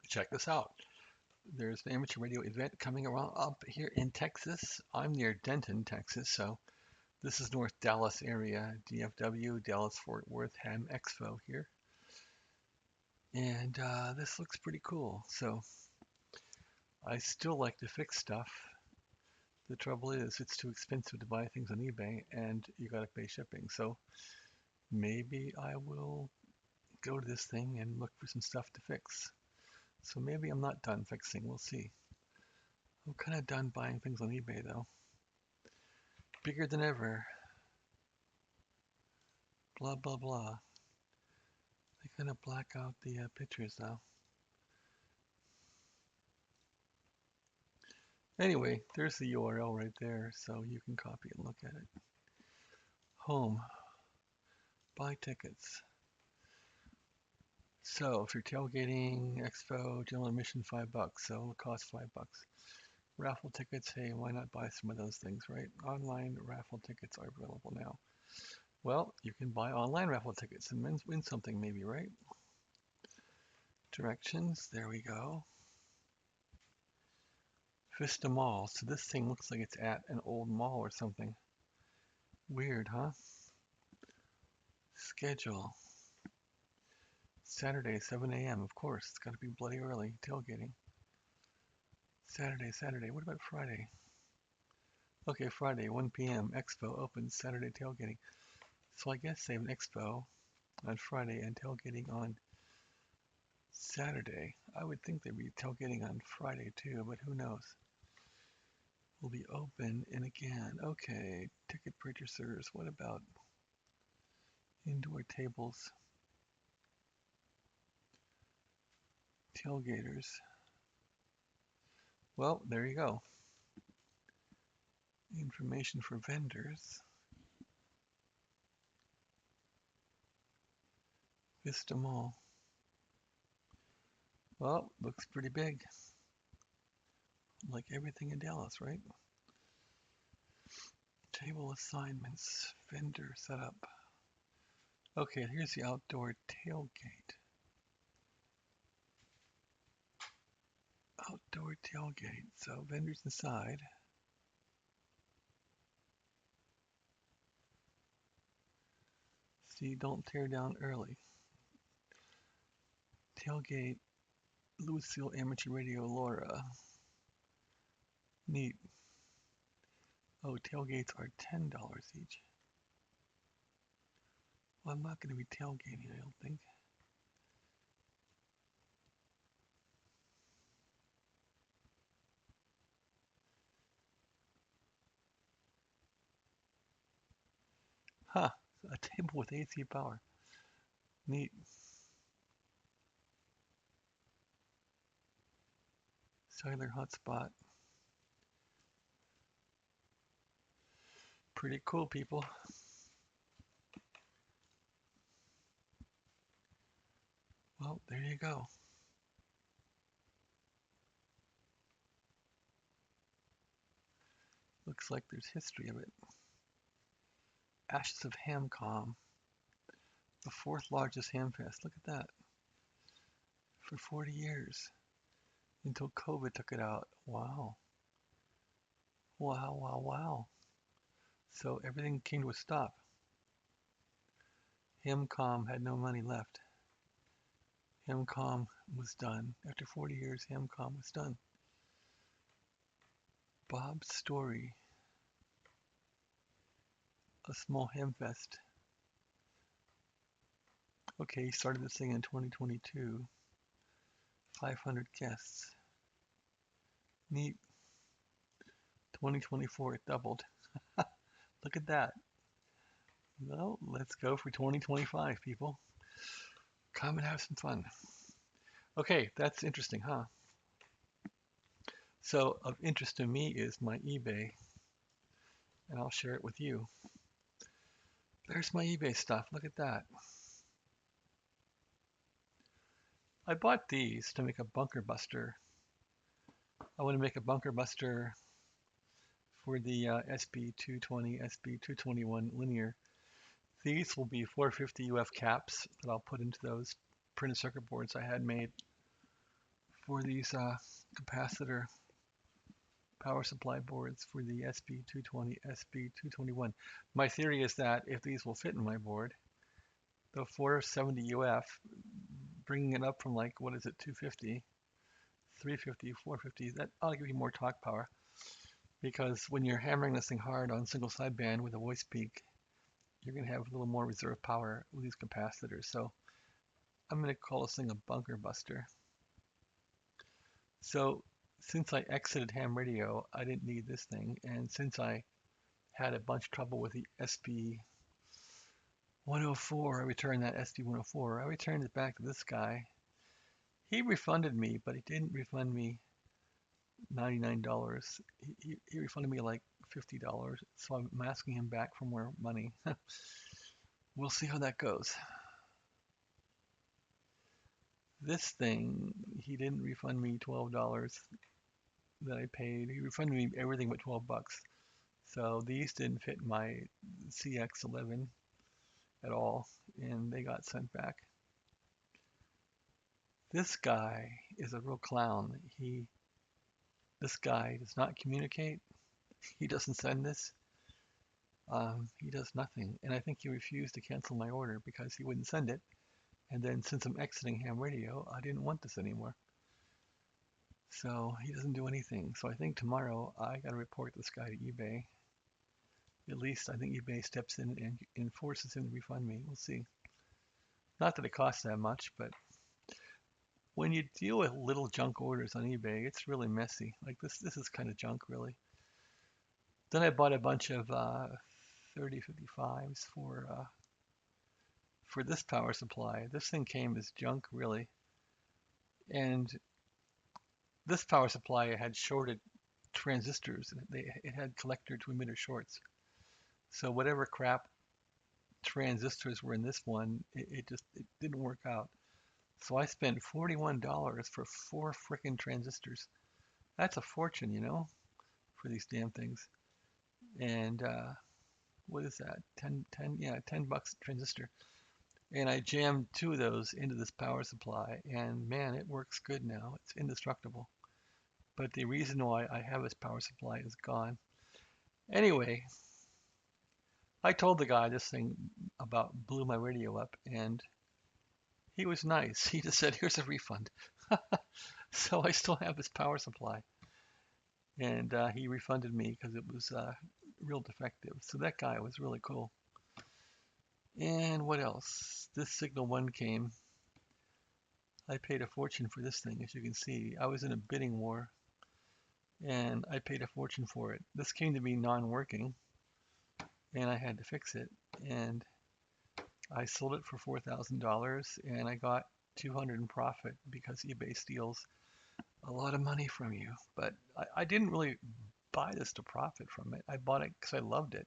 check this out. There's an amateur radio event coming around up here in Texas. I'm near Denton, Texas, so this is North Dallas area, DFW, Dallas Fort Worth Ham Expo here. And this looks pretty cool. So I still like to fix stuff. The trouble is it's too expensive to buy things on eBay and you gotta pay shipping. So maybe I will go to this thing and look for some stuff to fix. So maybe I'm not done fixing, we'll see. I'm kind of done buying things on eBay though. Bigger than ever. Blah, blah, blah. I kind of black out the pictures though. Anyway, there's the URL right there, so you can copy and look at it. Home. Buy tickets. So if you're tailgating, Expo, general admission $5, so it'll cost $5. Raffle tickets, hey, why not buy some of those things, right? Online raffle tickets are available now. Well, you can buy online raffle tickets and win something maybe, right? Directions, there we go. Vista Mall, so this thing looks like it's at an old mall or something. Weird, huh? Schedule. Saturday, 7 a.m., of course, it's gotta be bloody early, tailgating. Saturday, what about Friday? Okay, Friday, 1 p.m., Expo opens, Saturday tailgating. So I guess they have an Expo on Friday and tailgating on Saturday. I would think they'd be tailgating on Friday too, but who knows? Will be open, and again, okay, ticket purchasers, what about indoor tables? Tailgaters. Well, there you go. Information for vendors. Vista Mall. Well, looks pretty big. Like everything in Dallas, right? Table assignments, vendor setup. Okay, here's the outdoor tailgate. Outdoor tailgate. So vendors inside. See, don't tear down early. Tailgate, Lucille Amateur Radio Laura. Neat. Oh, tailgates are $10 each. Well, I'm not going to be tailgating, I don't think. Huh, a table with AC power. Neat. Cellular hotspot. Pretty cool, people. Well, there you go. Looks like there's history of it. Ashes of Hamcom, the fourth largest Hamfest. Look at that. For 40 years. Until COVID took it out. Wow. Wow, wow, wow. So everything came to a stop. Hamcom had no money left. Hamcom was done. After 40 years, Hamcom was done. Bob's Story, a small Hamfest. Okay, he started this thing in 2022. 500 guests. Neat. 2024, it doubled. Look at that. Well, let's go for 2025, people. Come and have some fun. Okay, that's interesting, huh? So, of interest to me is my eBay, and I'll share it with you. There's my eBay stuff. Look at that. I bought these to make a bunker buster. I want to make a bunker buster for the SB220, SB221 linear. These will be 450 UF caps that I'll put into those printed circuit boards I had made. for these capacitor power supply boards for the SB220, SB221. My theory is that if these will fit in my board, the 470 UF, bringing it up from like, what is it, 250, 350, 450, that ought to give you more torque power. Because when you're hammering this thing hard on single sideband with a voice peak, you're going to have a little more reserve power with these capacitors. So I'm going to call this thing a bunker buster. So since I exited ham radio, I didn't need this thing. And since I had a bunch of trouble with the SB104, I returned that SB104. I returned it back to this guy. He refunded me, but he didn't refund me $99. He refunded me like $50. So I'm asking him back for more money. We'll see how that goes. This thing, he didn't refund me $12 that I paid. He refunded me everything but 12 bucks. So these didn't fit my CX11 at all, and they got sent back. This guy is a real clown. This guy does not communicate. He doesn't send this. He does nothing. And I think he refused to cancel my order because he wouldn't send it. And then since I'm exiting ham radio, I didn't want this anymore. So he doesn't do anything. So I think tomorrow I got to report this guy to eBay. At least I think eBay steps in and forces him to refund me. We'll see. Not that it costs that much, but when you deal with little junk orders on eBay, it's really messy. Like this is kind of junk, really. Then I bought a bunch of 3055s for this power supply. This thing came as junk, really. And this power supply had shorted transistors. It had collector to emitter shorts. So whatever crap transistors were in this one, it didn't work out. So I spent $41 for 4 frickin' transistors. That's a fortune, you know, for these damn things. And what is that? 10 bucks a transistor. And I jammed 2 of those into this power supply, and man, it works good now. It's indestructible. But the reason why I have this power supply is gone. Anyway, I told the guy this thing about blew my radio up, and he was nice. He just said, here's a refund. So I still have this power supply. And he refunded me because it was real defective. So that guy was really cool. And what else? This Signal 1 came. I paid a fortune for this thing, as you can see. I was in a bidding war, and I paid a fortune for it. This came to me non-working, and I had to fix it. And I sold it for $4,000, and I got $200 in profit because eBay steals a lot of money from you. But I didn't really buy this to profit from it. I bought it because I loved it.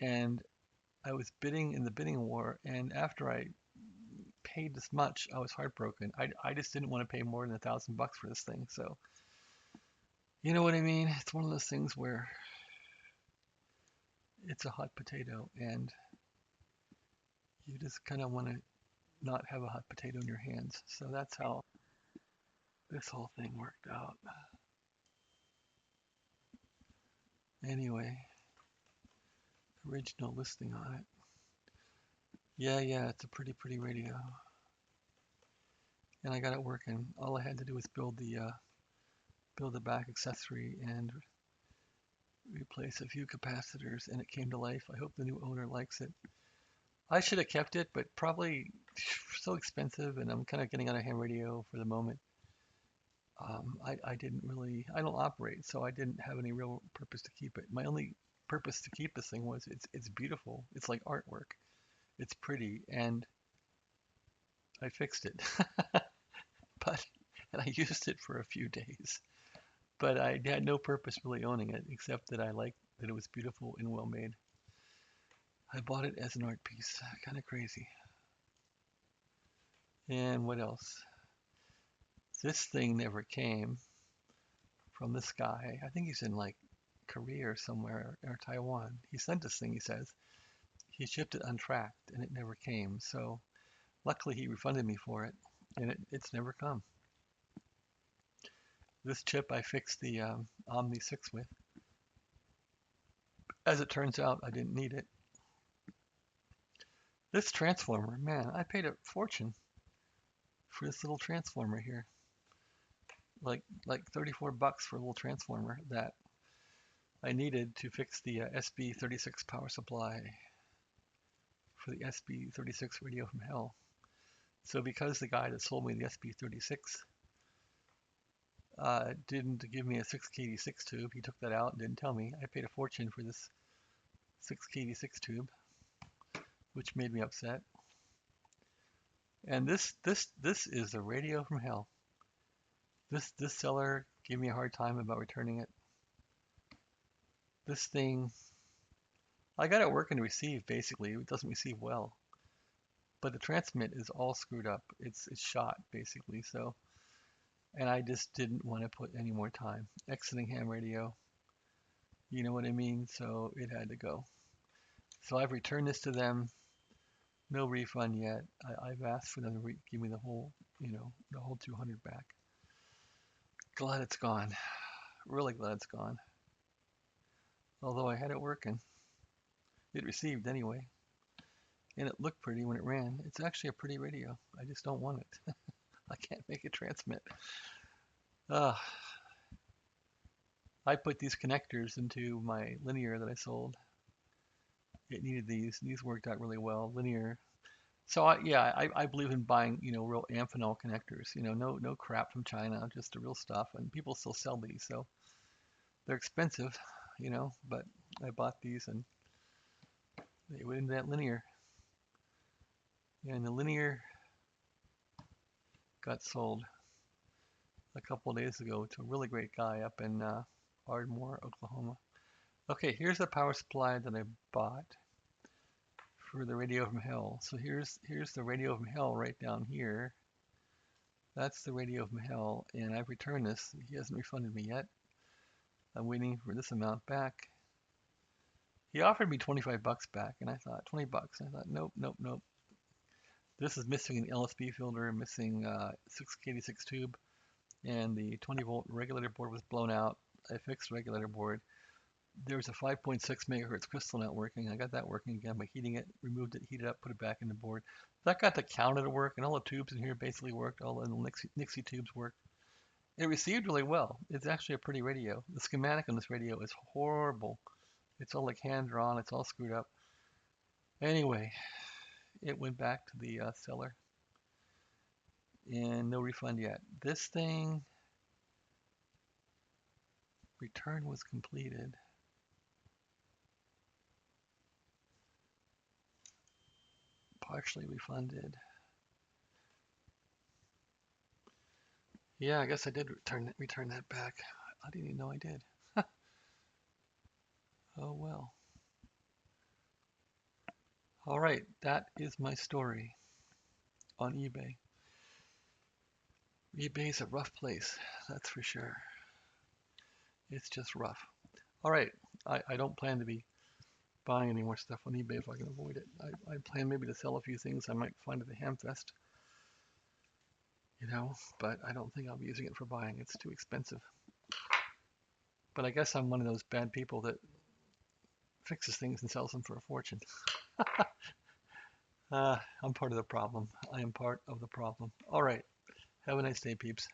And I was bidding in the bidding war, and after I paid this much, I was heartbroken. I just didn't want to pay more than $1,000 for this thing. So, you know what I mean? It's one of those things where it's a hot potato, and you just kind of want to not have a hot potato in your hands. So that's how this whole thing worked out. Anyway, original listing on it. Yeah, it's a pretty radio. And I got it working. All I had to do was build the back accessory and replace a few capacitors, and it came to life. I hope the new owner likes it. I should have kept it, but probably so expensive, and I'm kind of getting out of ham radio for the moment. I don't operate, so I didn't have any real purpose to keep it. My only purpose to keep this thing was it's beautiful. It's like artwork. It's pretty, and I fixed it. And I used it for a few days. But I had no purpose really owning it, except that I liked that it was beautiful and well made. I bought it as an art piece. Kind of crazy. And what else? This thing never came from this guy. I think he's in like Korea or somewhere, or Taiwan. He sent this thing, he says. He shipped it untracked, and it never came. So luckily he refunded me for it, and it's never come. This chip I fixed the Omni 6 with. As it turns out, I didn't need it. This transformer, man, I paid a fortune for this little transformer here. Like 34 bucks for a little transformer that I needed to fix the SB36 power supply for the SB36 radio from hell. So because the guy that sold me the SB36 didn't give me a 6K86 tube, he took that out and didn't tell me. I paid a fortune for this 6K86 tube, which made me upset. And this is a radio from hell. This seller gave me a hard time about returning it. This thing, I got it working to receive basically. It doesn't receive well, but the transmit is all screwed up. It's shot basically. So, and I just didn't want to put any more time. Exiting ham radio, you know what I mean? So it had to go. So I've returned this to them. No refund yet. I've asked for them to give me the whole, the whole 200 back. Glad it's gone. Really glad it's gone. Although I had it working. It received anyway. And it looked pretty when it ran. It's actually a pretty radio. I just don't want it. I can't make it transmit. I put these connectors into my linear that I sold. It needed these. These worked out really well. Linear. So I believe in buying, real Amphenol connectors. No crap from China, just the real stuff. And people still sell these, so they're expensive, but I bought these and they went into that linear. And the linear got sold a couple of days ago to a really great guy up in Ardmore, Oklahoma. Okay, here's the power supply that I bought for the radio from hell. So here's the radio from hell right down here. That's the radio from hell, and I've returned this. He hasn't refunded me yet. I'm waiting for this amount back. He offered me 25 bucks back, and I thought 20 bucks. I thought nope. This is missing an LSB filter, missing 6K86 tube, and the 20 volt regulator board was blown out. I fixed the regulator board. There was a 5.6 megahertz crystal not working. I got that working again by heating it, removed it, heated it up, put it back in the board. That got the counter to work, and all the tubes in here basically worked. All the Nixie tubes worked. It received really well. It's actually a pretty radio. The schematic on this radio is horrible. It's all like hand drawn. It's all screwed up. Anyway, it went back to the seller, and no refund yet. This thing, return was completed. Partially refunded. Yeah, I guess I did return that back. I didn't even know I did. Oh well. All right, that is my story on eBay. eBay's a rough place, that's for sure. It's just rough. All right, I don't plan to be buying any more stuff on eBay if I can avoid it. I plan maybe to sell a few things I might find at the Hamfest, but I don't think I'll be using it for buying. It's too expensive. But I guess I'm one of those bad people that fixes things and sells them for a fortune. I'm part of the problem. I am part of the problem. All right. Have a nice day, peeps.